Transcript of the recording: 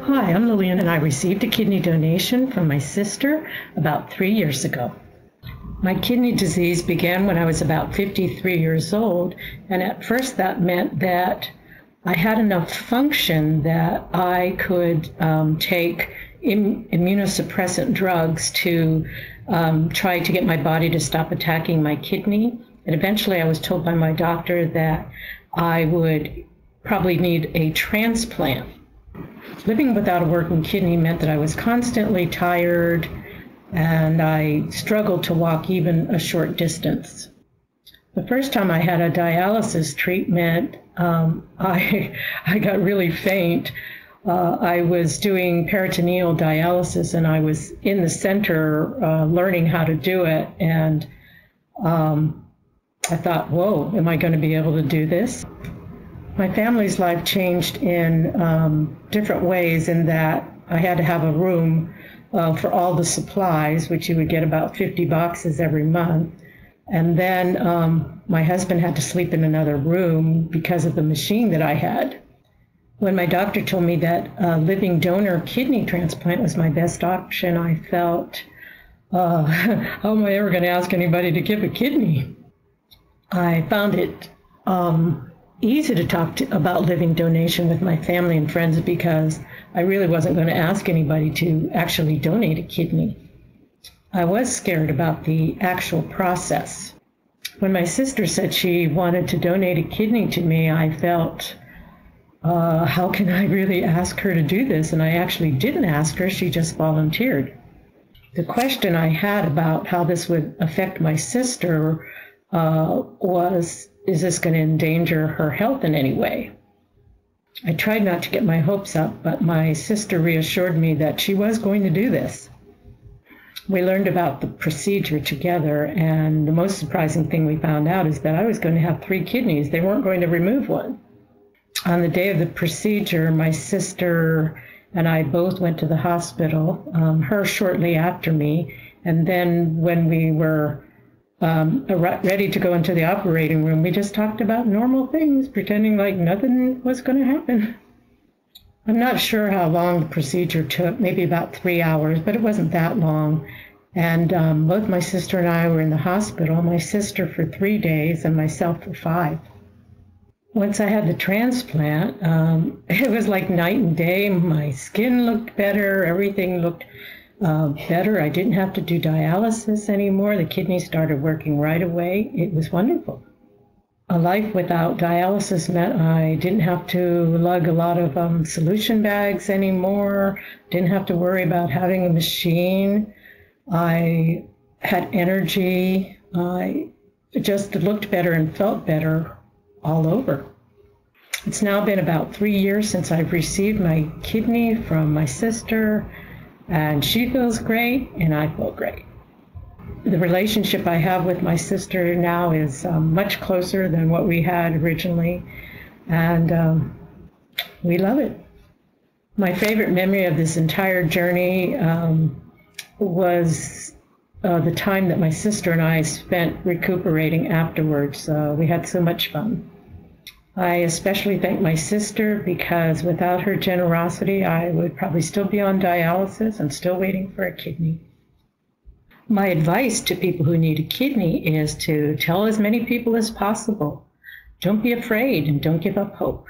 Hi, I'm Lillian, and I received a kidney donation from my sister about 3 years ago. My kidney disease began when I was about 53 years old, and at first that meant that I had enough function that I could take immunosuppressant drugs to try to get my body to stop attacking my kidney. And eventually I was told by my doctor that I would probably need a transplant. Living without a working kidney meant that I was constantly tired, and I struggled to walk even a short distance. The first time I had a dialysis treatment, I got really faint. I was doing peritoneal dialysis, and I was in the center learning how to do it, and I thought, whoa, am I going to be able to do this? My family's life changed in different ways, in that I had to have a room for all the supplies, which you would get about 50 boxes every month. And then my husband had to sleep in another room because of the machine that I had. When my doctor told me that living donor kidney transplant was my best option, I felt, how am I ever going to ask anybody to give a kidney? I found it easy to talk about living donation with my family and friends because I really wasn't going to ask anybody to actually donate a kidney. I was scared about the actual process. When my sister said she wanted to donate a kidney to me, I felt, how can I really ask her to do this? And I actually didn't ask her, she just volunteered. The question I had about how this would affect my sister was, is this going to endanger her health in any way? I tried not to get my hopes up, but my sister reassured me that she was going to do this. We learned about the procedure together, and the most surprising thing we found out is that I was going to have 3 kidneys. They weren't going to remove one. On the day of the procedure, my sister and I both went to the hospital, her shortly after me, and then when we were ready to go into the operating room, we just talked about normal things, pretending like nothing was going to happen. I'm not sure how long the procedure took, maybe about 3 hours, but it wasn't that long. And both my sister and I were in the hospital, my sister for 3 days and myself for 5. Once I had the transplant, it was like night and day. My skin looked better, everything looked better. I didn't have to do dialysis anymore. The kidneys started working right away. It was wonderful. A life without dialysis meant I didn't have to lug a lot of solution bags anymore, didn't have to worry about having a machine. I had energy. I just looked better and felt better all over. It's now been about 3 years since I've received my kidney from my sister, and she feels great, and I feel great. The relationship I have with my sister now is much closer than what we had originally, and we love it. My favorite memory of this entire journey was the time that my sister and I spent recuperating afterwards. We had so much fun. I especially thank my sister because without her generosity, I would probably still be on dialysis and still waiting for a kidney. My advice to people who need a kidney is to tell as many people as possible. Don't be afraid and don't give up hope.